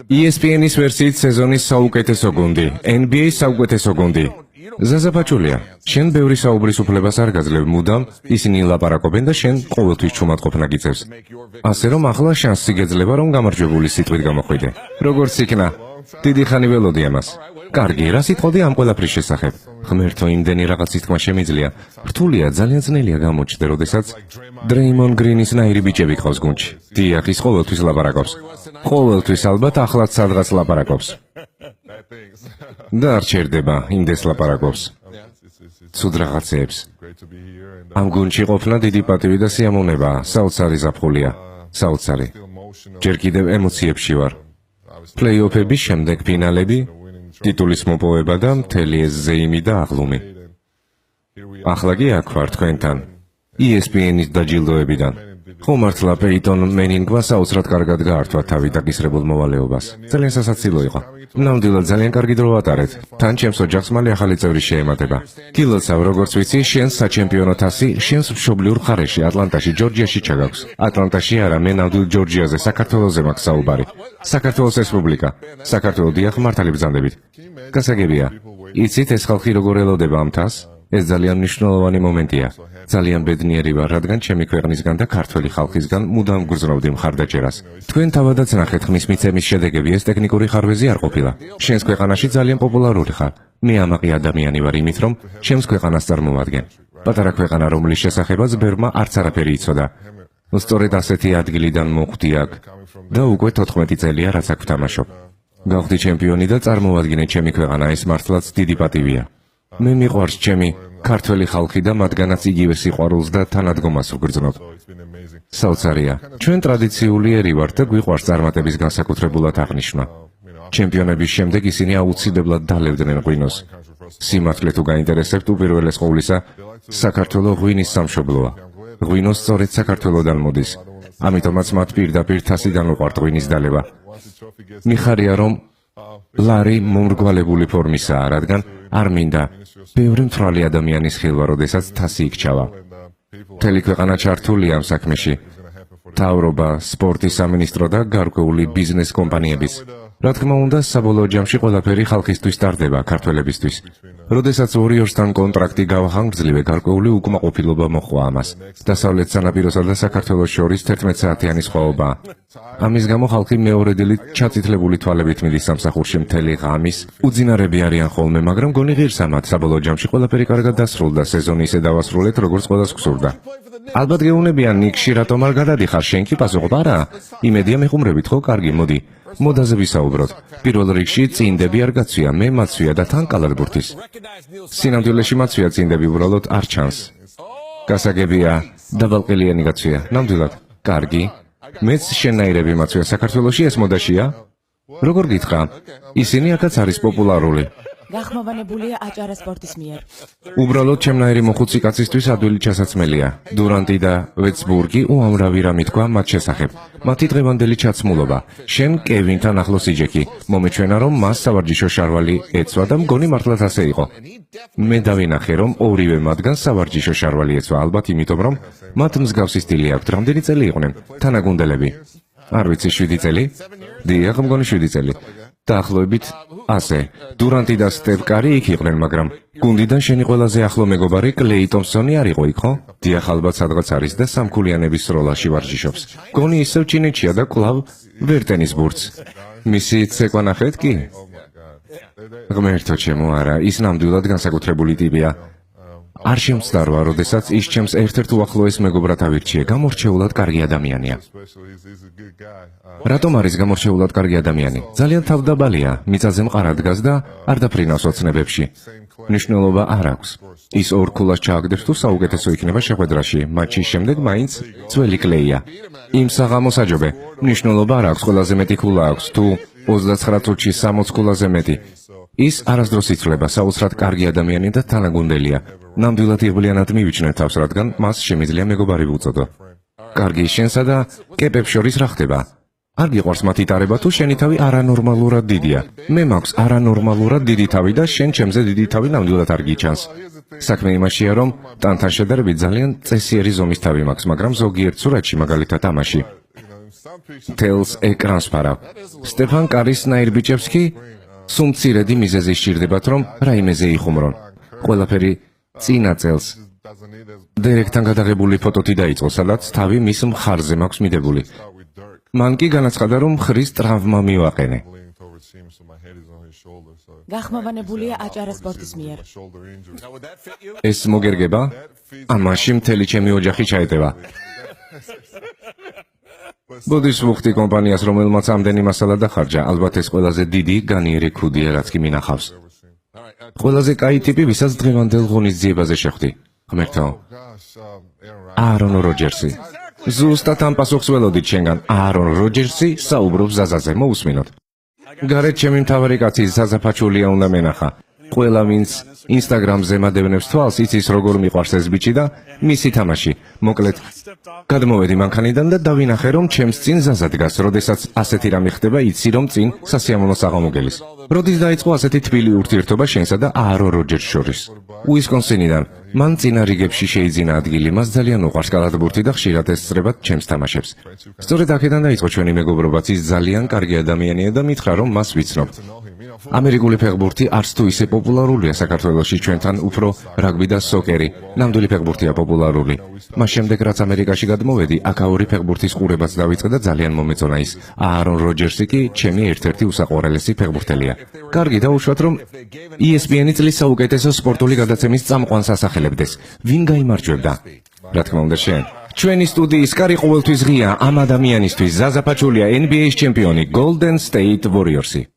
ESPN-ის ვერსიით სეზონის საუკეთესო გუნდი, NBA-ის საუკეთესო გუნდი. ზაზაფაჩულია, შენ ბევრი საუბრის უფლებას არ გაძლევ მუდამ, ისინი ლაპარაკობენ და შენ ყოველთვის ჩუმად ყოფნა გიწევს. ასე რომ ახლა შანსი გეძლება რომ გამარჯვებული სიტყვით გამოხვიდე. როგორც იქნა, დიდი ხანი ველოდი ამას. კარგი, რა სიტყოდი ამ ყველაფრის შესახებ? ღმერთო, იმდენი რაღაცის თქმა შემიძლია. რთულია, ძალიან ძნელია გამოჩნდე, როდესაც დრეიმონ გრინის ნაირი ბიჭები ყავს გუნდში. დიახ, ის ყოველთვის ლაპარაკობს. ყოველთვის ალბათ ახლაც სადღაც ლაპარაკობს. და არ ჩერდება, იმდეს ლაპარაკობს. ცუდ რაღაცეებს. ამ გუნდში ყოფნა დიდი პატივი და სიამოვნებაა, საოცარი ზაფხულია. საოცარი. ჯერ კიდევ ემოციებში ვარ. პლეი-ოფების შემდეგ ფინალები, ტიტულის მოპოვება და მთელი ეს ზეიმი და აღლუმი. ახლა კი აქ ვარ თქვენთან, ESPN-ის დაჯილდოებიდან. ხომართლა პეიტონ მენინგმა საოცრად კარგად გაართვა თავი დაკისრებულ მოვალეობას. ძალიან სასაცილო იყო. ნამდვილად ძალიან კარგი დრო ვატარეთ. თან ჩემს ოჯახს მალე ახალი წევრი შეემატება. გილოცავ, როგორც ვიცი, შენს საჩემპიონო თასი, შენს მშობლიურ მხარეში, ატლანტაში, ჯორჯიაში ჩაგაქვს. ატლანტაში არა, მე ნამდვილ ჯორჯიაზე, საქართველოზე მაქვს საუბარი. საქართველოს რესპუბლიკა. საქართველო, დიახ, მართალი ბრძანდებით. გასაგებია, იცით ეს ხალხი როგორ ელოდება ამ თასს? ეს ძალიან მნიშვნელოვანი მომენტია. ძალიან ბედნიერი ვარ, რადგან ჩემი ქვეყნისგან და ქართველი ხალხისგან მუდამ გრძნობდი მხარდაჭერას. თქვენ თავადაც ნახეთ, ხმის მიცემის შედეგები ეს ტექნიკური ხარვეზი არ ყოფილა. შენს ქვეყანაში ძალიან პოპულარული ხარ. მე ამაყი ადამიანი ვარ იმით, რომ ჩემს ქვეყანას წარმოვადგენ. პატარა ქვეყანა, რომლის შესახებაც ბერმა არც არაფერი იცოდა. სწორედ ასეთი ადგილიდან მოხვდი აქ და უკვე 14 წელია რაც აქ ვთამაშობ. გავხდი ჩემპიონი და წარმოვადგინე ჩემი ქვეყანა, ეს მართლაც დიდი პატივია. მე მიყვარს ჩემი ქართველი ხალხი და მათგანაც იგივე სიყვარულს და თანადგომას ვგრძნობ. საოცარია. ჩვენ ტრადიციული ერი ვართ და გვიყვარს წარმატების განსაკუთრებულად აღნიშვნა. ჩემპიონების შემდეგ ისინი აუცილებლად დალევდნენ ღვინოს. სიმართლე თუ გაინტერესებთ, უპირველეს ყოვლისა, საქართველო ღვინის სამშობლოა. ღვინო სწორედ საქართველოდან მოდის. ამიტომაც მათ პირდაპირ თასიდან უყვართ ღვინის დალევა. მიხარია რომ ლარი მომრგვალებული ფორმისაა, რადგან არ მინდა ბევრი მთვრალი ადამიანის ხილვა, როდესაც თასი იქჩავა. მთელი ქვეყანა ჩართულია ამ საქმეში. მთავრობა, სპორტის სამინისტრო და გარკვეული ბიზნეს კომპანიებიც. რა თქმა უნდა, საბოლოო ჯამში ყველაფერი ხალხისთვის ტარდება, ქართველებისთვის. როდესაც ვორიორსთან კონტრაქტი გავახანგრძლივე, გარკვეული უკმაყოფილება მოჰყვა ამას. დასავლეთ სანაპიროსა და საქართველოს შორის 11 საათიანი სხვაობაა. ამის გამო ხალხი მეორე დილით ჩაწითლებული თვალებით მიდის სამსახურში მთელი ღამის. უძინარები არიან ხოლმე, მაგრამ გონი ღირს ამათ. საბოლოო ჯამში ყველაფერი კარგად დასრულდა, სეზონი ისე დავასრულეთ, როგორც ყველას გვსურდა. ალბათ გეუბნებიან, ნიკში რატომ არ გადადიხარ, შენ კი პასუხობ, არა, იმედია მეხუმრებით, ხო, კარგი, მოდი. მოდაზე ვისაუბროთ. პირველ რიგში წინდები არ გაცვია, მე მაცვია და თან კალათბურთის. სინამდვილეში მაცვია, წინდები უბრალოდ არ ჩანს. გასაგებია, დაბალყელიანი გაცვია, ნამდვილად. კარგი. მეც შენაირები მაცვია, საქართველოში ეს მოდაშია? როგორ გითხრა? ისინი აქაც არის პოპულარული. გახმოვანებულია აჭარა სპორტის მიერ. უბრალოდ ჩემნაირი მოხუცი კაცისთვის ადვილი ჩასაცმელია. დურანტი და ვეცბურგი უამრავი რამ ითქვა მათ შესახებ. მათი დღევანდელი ჩაცმულობა. შენ კევინთან ახლოს იჯექი. მომეჩვენა რომ მას სავარჯიშო შარვალი ეცვა და მგონი მართლაც ასე იყო. მე დავინახე რომ ორივე მათგანს სავარჯიშო შარვალი ეცვა, ალბათ იმიტომ რომ მათ მსგავსი სტილი აქვთ. რამდენი წელი იყვნენ? თანაგუნდელები. არ ვიცი, 7 წელი? დიახ, მგონი 7 წელი. დაახლოებით ასე. დურანტი და სტეფ კარი იქ იყვნენ, მაგრამ გუნდიდან შენი ყველაზე ახლო მეგობარი კლეი ტომპსონი არ იყო იქ, ხო? დიახ, ალბათ სადღაც არის და სამქულიანების სროლაში ვარჯიშობს. გონი ისევ ჩინეთშია და კვლავ ვერ ტენის ბურთს. მისი ცეკვა ნახეთ კი? ღმერთო ჩემო, არა, ის ნამდვილად განსაკუთრებული ტიპია. არ შემცდარვა, როდესაც ის ჩემს ერთ-ერთ უახლოეს მეგობრად ავირჩიე, გამორჩეულად კარგი ადამიანია. რატომ არის გამორჩეულად კარგი ადამიანი? ძალიან თავდაბალია, მიწაზე მყარად დგას და არ დაფრინავს ოცნებებში. მნიშვნელობა არ აქვს. ის ორ ქულას ჩააგდებს თუ საუკეთესო იქნება შეხვედრაში, მატჩის შემდეგ მაინც ძველი კლეია. იმ საღამოს აჯობე, მნიშვნელობა არ აქვს, ყველაზე მეტი ქულა აქვს, თუ 29 წუთში 60 ქულაზე მეტი. ის არასდროს იცვლება, საოცრად კარგი ადამიანი და თანაგუნდელია. ნამდვილად იღბლიანად მივიჩნე თავს, რადგან მას შემიძლია მეგობარი ვუწოდო. კარგი, შენსა და კეპებს შორის რა ხდება? არ გიყვარს მათი ტარება თუ შენი თავი არანორმალურად დიდია? მე მაქვს არანორმალურად დიდი თავი და შენ ჩემზე დიდი თავი ნამდვილად არ გიჩანს. საქმე იმაშია, რომ ტანთან შედარებით ძალიან წესიერი ზომის თავი მაქვს, მაგრამ ზოგიერთ სურათში, მაგალითად ამაში, თელს ეკრანს ფარავ. სტეფან კარისნაირ ბიჭებს კი სუმცირედი მიზეზი სჭირდებათ, რომ რაიმეზე იხუმრონ. ყველაფერი წინა წელს დერეკთან გადაღებული ფოტოთი დაიწყო, სადაც თავი მის მხარზე მაქვს მიდებული. მან კი განაცხადა, რომ ხრის ტრავმა მივაყენე. გახმოვანებულია აჭარა სპორტის მიერ. ეს მოგერგება? ამაში მთელი ჩემი ოჯახი ჩაეტევა. ბოდის ვუხტი კომპანიას, რომელმაც ამდენი მასალა დახარჯა, ალბათ ეს ყველაზე დიდი განიერი ქუდია, რაც კი მინახავს. ყველაზე კაი ტიპი, ვისაც დღევანდელ ღონისძიებაზე შეხვდი. ღმერთო, აარონ როჯერსი. ზუსტად ამ პასუხს ველოდით შენგან. აარონ როჯერსი საუბრობს ზაზაზე, მოусმინოთ. გარეთ ჩემი მთავარი კაცი ზაზა ფაჩულია უნდა მენახა. ყველა ვინც ინსტაგრამზე მადევნებს თვალს, იცის როგორ მიყვარს ეს ბიჭი და მისი თამაში. მოკლედ, გადმოვედი მანქანიდან და დავინახე, რომ ჩემს წინ ზაზა დგას, როდესაც ასეთი რამე ხდება, იცი რომ წინ სასიამოვნო საღამოგელის. როდის დაიწყო ასეთი თბილი ურთიერთობა შენსა და აარონ როჯერს შორის? უისკონსინიდან. მან წინა რიგებში შეიძინა ადგილი, მას ძალიან უყვარს კალათბურთი და ხშირად ესწრებათ ჩემს თამაშებს. სწორედ აქედან დაიწყო ჩვენი მეგობრობაც, ის ძალიან კარგი ადამიანია და მითხრა, რომ მას ვიცნობ. ამერიკული ფეხბურთი არც თუ ისე პოპულარულია საქართველოში, ჩვენთან უფრო რაგბი და სოკერი. ნამდვილი ფეხბურთია პოპულარული. მას შემდეგ რაც ამერიკაში გადმოვედი, აქაური ფეხბურთის ყურებაც დავიწყე და ძალიან მომეწონა ის. აარონ როჯერსი კი ჩემი ერთ-ერთი უსაყვარლესი ფეხბურთელია. კარგი, დაუშვათ, რომ ESPN-ი წლის საუკეთესო სპორტული გადაცემის წამყვანს ასახელებდეს. ვინ გაიმარჯვებდა? რა თქმა უნდა შენ. ჩვენი სტუდიის კარი ყოველთვის ღია ამ ადამიანისთვის. ზაზა ფაჩულია, NBA-ის ჩემპიონი, Golden State Warriors-ი.